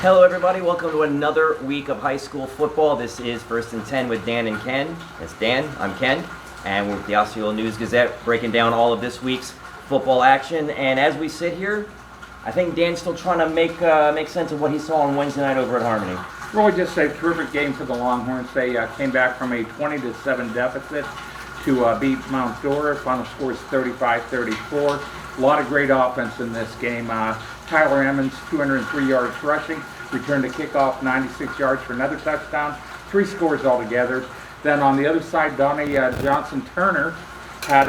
Hello everybody, welcome to another week of high school football. This is First and 10 with Dan and Ken. It's Dan, I'm Ken, and we're with the Osceola News-Gazette breaking down all of this week's football action. And as we sit here, I think Dan's still trying to make sense of what he saw on Wednesday night over at Harmony. Really just a terrific game for the Longhorns. They came back from a 20-7 deficit to beat Mount Dora. Final score is 35-34. A lot of great offense in this game. Tyler Emmons, 203 yards rushing, returned to kickoff, 96 yards for another touchdown, 3 scores altogether. Then on the other side, Donnie Johnson-Turner had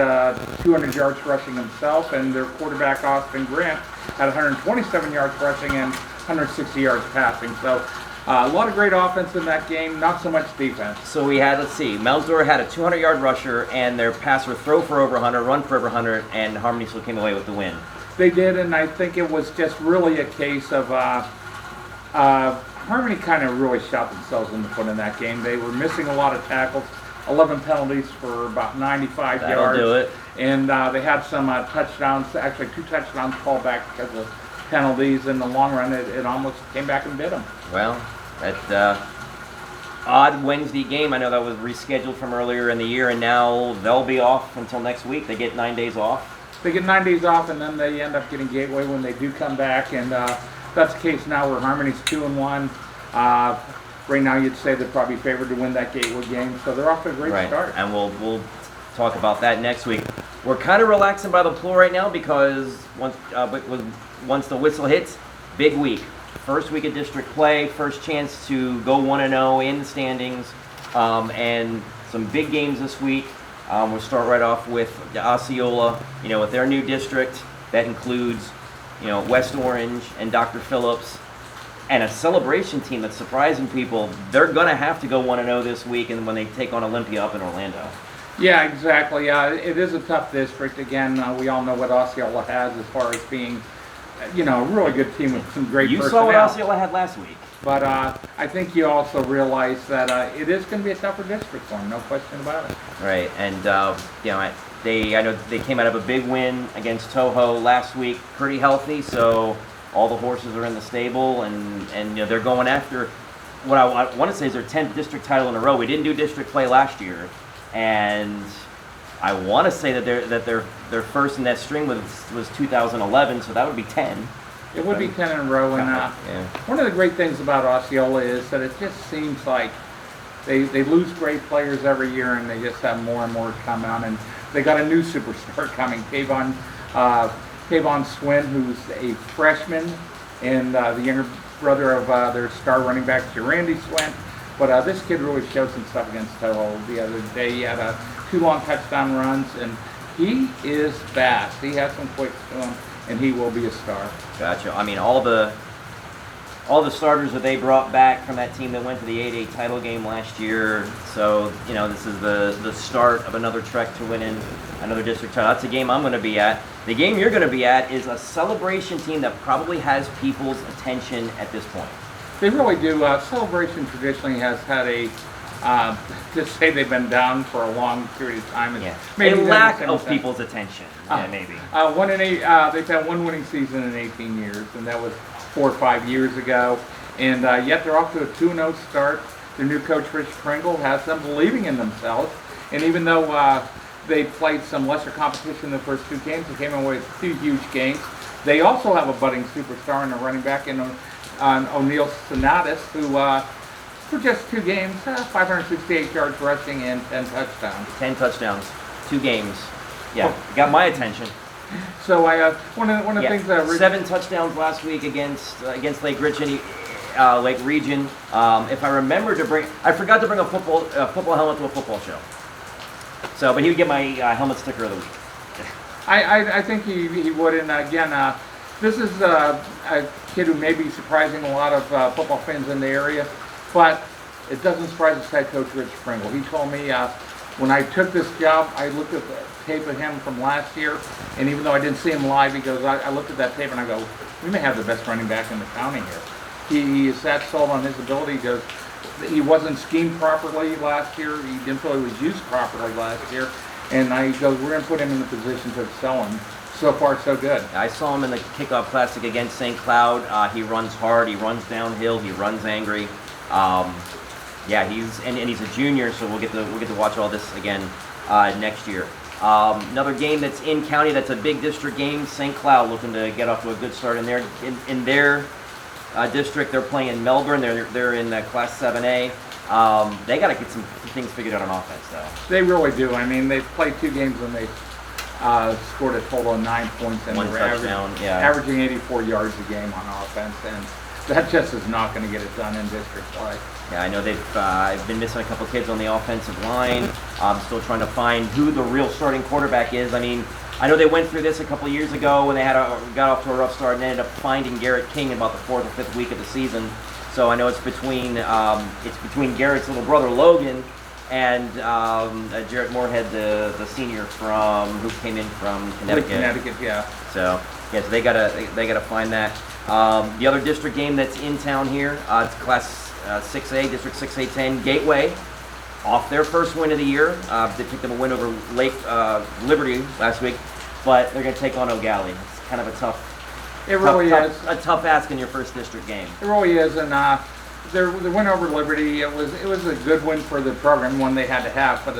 200 yards rushing himself, and their quarterback, Austin Grant, had 127 yards rushing and 160 yards passing. So a lot of great offense in that game, not so much defense. So we had, let's see, Mount Dora had a 200-yard rusher, and their passer throw for over 100, run for over 100, and Harmony still came away with the win. They did, and I think it was just really a case of Harmony kind of really shot themselves in the foot in that game. They were missing a lot of tackles, 11 penalties for about 95 yards. That'll do it. And they had some touchdowns, actually 2 touchdowns called back because of penalties. In the long run, it almost came back and bit them. Well, that odd Wednesday game, I know that was rescheduled from earlier in the year, and now they'll be off until next week. They get 9 days off. They get 9 days off, and then they end up getting Gateway when they do come back. And that's the case now where Harmony's 2-1. Right now, you'd say they're probably favored to win that Gateway game, so they're off to a great start. And we'll talk about that next week. We're kind of relaxing by the pool right now because once the whistle hits, big week. First week of district play, first chance to go 1-0 in the standings, and some big games this week. We'll start right off with Osceola, with their new district. That includes, West Orange and Dr. Phillips, and a celebration team that's surprising people. They're going to have to go 1-0 this week, and when they take on Olympia up in Orlando. Yeah, exactly. It is a tough district. Again, we all know what Osceola has as far as being, a really good team with some great personnel. You saw what Osceola had last week. But I think you also realize that it is going to be a tougher district for them, no question about it. Right, and I know they came out of a big win against Toho last week, pretty healthy. So all the horses are in the stable, and they're going after what I want to say is their 10th district title in a row. We didn't do district play last year, and I want to say that their first in that string was 2011, so that would be 10. It would be 10 in a row, and one of the great things about Osceola is that it just seems like they lose great players every year, and they just have more and more come out, and they got a new superstar coming, Kayvon Swin, who's a freshman, and the younger brother of their star running back, Randy Swin. But this kid really showed some stuff against Toho the other day. He had 2 long touchdown runs, and he is fast. He has some quicks to him, and he will be a star. Gotcha. I mean, all the starters that they brought back from that team that went to the 8A title game last year. So, this is the start of another trek to winning another district title. That's a game I'm going to be at. The game you're going to be at is a celebration team that probably has people's attention at this point. They really do. Celebration traditionally has had just say they've been down for a long period of time. Maybe a lack of people's attention. Maybe. 1 in 8. They've had 1 winning season in 18 years, and that was 4 or 5 years ago. And yet they're off to a 2-0 start. Their new coach, Rich Pringle, has them believing in themselves. And even though they played some lesser competition in the first 2 games, they came away with 2 huge games. They also have a budding superstar in the running back in O'Neal Sonatis, who for just 2 games, 568 yards rushing and 10 touchdowns. 10 touchdowns, 2 games. Yeah, got my attention. So one of the things that 7 touchdowns last week against Lake Region. If I remember I forgot to bring a football helmet to a football show. So, but he would get my helmet sticker of the week. I think he would, and again, this is a kid who may be surprising a lot of football fans in the area, but it doesn't surprise his head coach, Rich Pringle. He told me when I took this job, I looked at the tape of him from last year, and even though I didn't see him live, he goes, I looked at that tape and I go, we may have the best running back in the county here. He is that sold on his ability. He goes, he wasn't schemed properly last year. He didn't feel he was used properly last year. And I go, we're going to put him in the position to excel So far, so good. I saw him in the kickoff classic against St. Cloud. He runs hard. He runs downhill. He runs angry. Yeah, he's a junior, so we'll get to watch all this again next year. Another game that's in county, that's a big district game. St. Cloud looking to get off to a good start in their district. They're playing Melbourne. They're in Class 7A. They got to get some things figured out on offense, though. They really do. I mean, they've played 2 games and they've scored a total of 9 points, and One touchdown, averaging 84 yards a game on offense, and that just is not going to get it done in district play. Yeah, I know they've been missing a couple kids on the offensive line. Still trying to find who the real starting quarterback is. I mean, I know they went through this a couple of years ago when they got off to a rough start and ended up finding Garrett King in about the 4th or 5th week of the season. So I know it's between Garrett's little brother Logan and Jarrett Moorhead, the senior who came in from Connecticut. Connecticut, yeah. So they gotta find that. The other district game that's in town here, it's Class 6A, District 6A 10, Gateway, off their first win of the year. They picked up a win over Lake Liberty last week, but they're gonna take on O'Galley. It's kind of a tough. It really is a tough ask in your first district game. It really is, and the win over Liberty, it was a good win for the program, one they had to have. But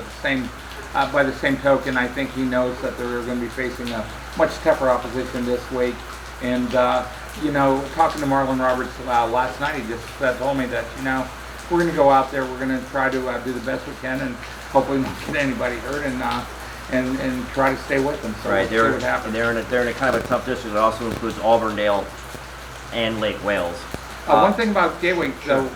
by the same token, I think he knows that they're going to be facing a much tougher opposition this week. And talking to Marlon Roberts last night, he just told me that we're going to go out there, we're going to try to do the best we can, and hopefully not get anybody hurt, and try to stay with them. So right, we'll see what happens. They're in a kind of a tough district that also includes Auburndale and Lake Wales. One thing about Gateway, though,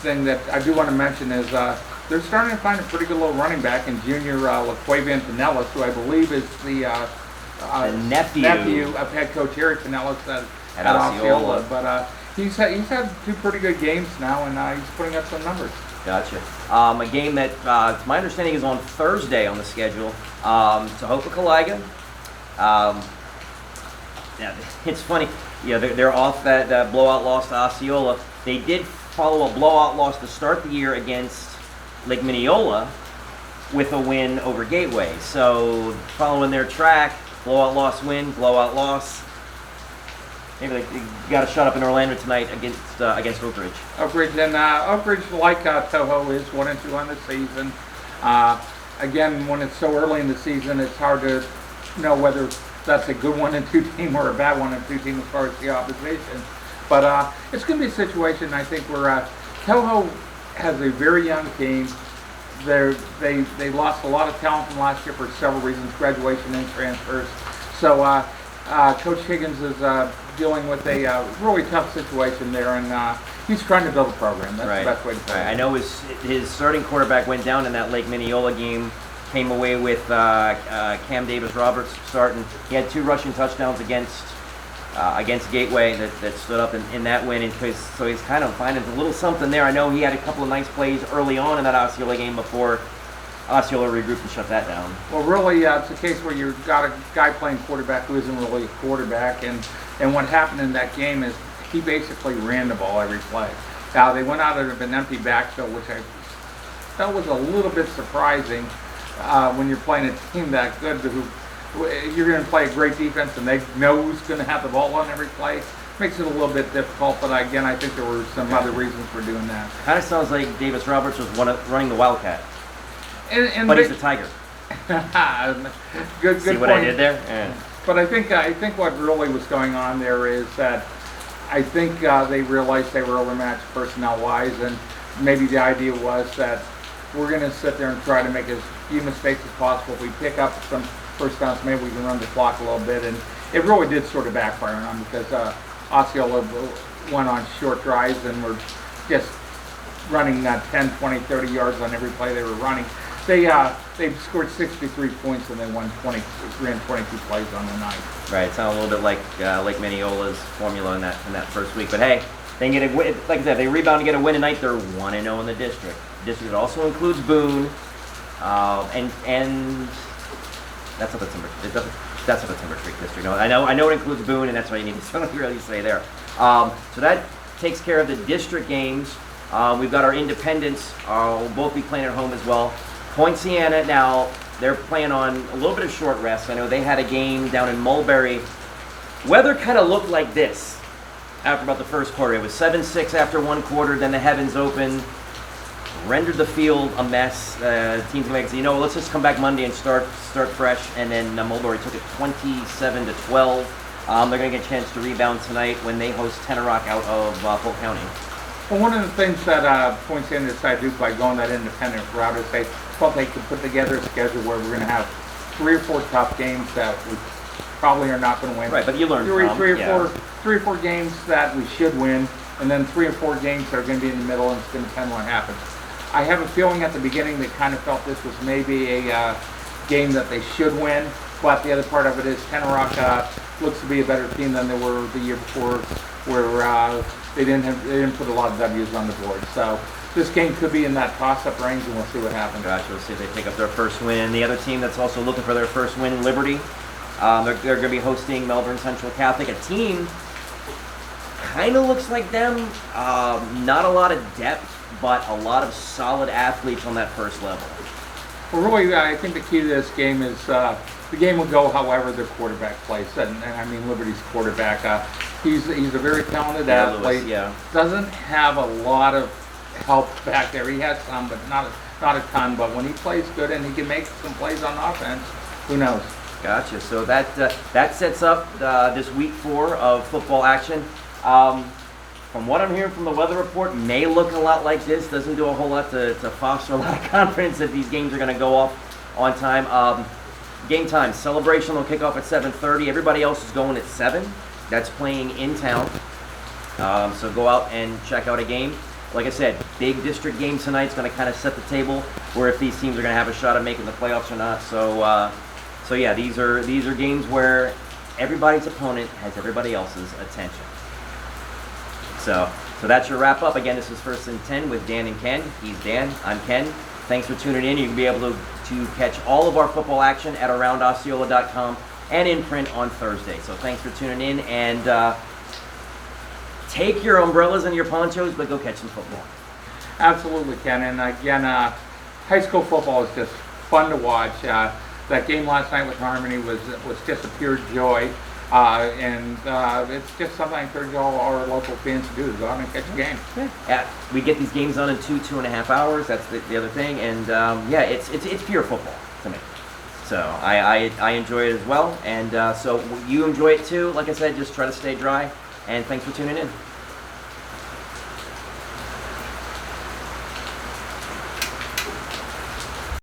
thing that I do want to mention is they're starting to find a pretty good little running back in junior LaQuavian Pinellas, who I believe is the nephew of head coach Eric Pinellas at Osceola. But he's had 2 pretty good games now, and he's putting up some numbers. Gotcha. A game that, to my understanding, is on Thursday on the schedule. Tohoku-Caliga. Yeah, it's funny. Yeah, they're off that blowout loss to Osceola. They did follow a blowout loss to start the year against Lake Minneola with a win over Gateway. So following their track, blowout loss win, blowout loss. Maybe they got a shot up in Orlando tonight against Oak Ridge. Oak Ridge, and Oak Ridge, like Toho, is 1-2 on the season. Again, when it's so early in the season, it's hard to know whether that's a good 1-2 team or a bad 1-2 team as far as the opposition. But it's going to be a situation, I think, where Toho has a very young team. They lost a lot of talent from last year for several reasons, graduation and transfers. So Coach Higgins is dealing with a really tough situation there, and he's trying to build a program. That's the best way to put it. I know his starting quarterback went down in that Lake Minneola game. Came away with Cam Davis-Roberts starting. He had 2 rushing touchdowns against Gateway that stood up in that win. And so he's kind of finding a little something there. I know he had a couple of nice plays early on in that Osceola game before Osceola regrouped and shut that down. Well, really, it's a case where you've got a guy playing quarterback who isn't really a quarterback. And what happened in that game is he basically ran the ball every play. Now, they went out of an empty backfield, which I felt was a little bit surprising. When you're playing a team that good, you're going to play a great defense and they know who's going to have the ball on every play. Makes it a little bit difficult, but again, I think there were some other reasons for doing that. Kind of sounds like Davis-Roberts was running the Wildcat, but he's the Tiger. good See what point. I did there? Yeah. But I think what really was going on there is that I think they realized they were overmatched personnel-wise, and maybe the idea was that we're going to sit there and try to make as few mistakes as possible. If we pick up some first downs, maybe we can run the clock a little bit. And it really did sort of backfire on them because Osceola went on short drives and were just running 10, 20, 30 yards on every play they were running. They scored 63 points and they ran 22 plays on the night. Right, it sounded a little bit like Lake Minneola's formula in that first week. But hey, they can get a win. Like I said, they rebound and get a win tonight. They're 1-0 in the district. The district also includes Boone, and that's up at Timber Creek district. No, I know it includes Boone, and that's why you need to really say there. So that takes care of the district games. We've got our independents. We'll both be playing at home as well. Point Siena now. they're playing on a little bit of short rest. I know they had a game down in Mulberry. Weather kind of looked like this after about the first quarter. It was 7-6 after one quarter, then the heavens opened, rendered the field a mess. Teams going to say, let's just come back Monday and start fresh. And then Mulberry took it 27-12. They're going to get a chance to rebound tonight when they host Tenorock out of Polk County. Well, one of the things that points in this Duke by going that independent route is they felt they could put together a schedule where we're going to have 3 or 4 tough games that we probably are not going to win. Right, but you learn three or four games that we should win, and then 3 or 4 games that are going to be in the middle, and it's going to depend on what happens. I have a feeling at the beginning they kind of felt this was maybe a game that they should win, but the other part of it is Tenorock looks to be a better team than they were the year before, where they didn't put a lot of W's on the board. So this game could be in that toss-up range, and we'll see what happens. Gotcha. We'll see if they pick up their first win. The other team that's also looking for their first win, Liberty. They're going to be hosting Melbourne Central Catholic, a team kind of looks like them. Not a lot of depth, but a lot of solid athletes on that first level. Well, really, I think the key to this game is the game will go however their quarterback plays. And I mean Liberty's quarterback. He's a very talented athlete. Lewis, Doesn't have a lot of help back there. He has some, but not a ton. But when he plays good and he can make some plays on offense, who knows? Gotcha. So that sets up this week 4 of football action. From what I'm hearing from the weather report, may look a lot like this. Doesn't do a whole lot to foster a lot of confidence that these games are going to go off on time. Game time, Celebration will kick off at 7:30. Everybody else is going at 7. That's playing in town. So go out and check out a game. Like I said, big district game tonight is going to kind of set the table where if these teams are going to have a shot at making the playoffs or not. So yeah, these are games where everybody's opponent has everybody else's attention. So that's your wrap up. Again, this is First and 10 with Dan and Ken. He's Dan, I'm Ken. Thanks for tuning in. You can be able to catch all of our football action at AroundOsceola.com and in print on Thursday. So thanks for tuning in, and take your umbrellas and your ponchos, but go catch some football. Absolutely, Ken. And again, high school football is just fun to watch. That game last night with Harmony was just a pure joy. And it's just something I encourage all our local fans to do, is go out and catch a game. Yeah, we get these games done in 2.5 hours. That's the other thing. And yeah, it's pure football to me. So I enjoy it as well. And so you enjoy it too. Like I said, just try to stay dry. And thanks for tuning in.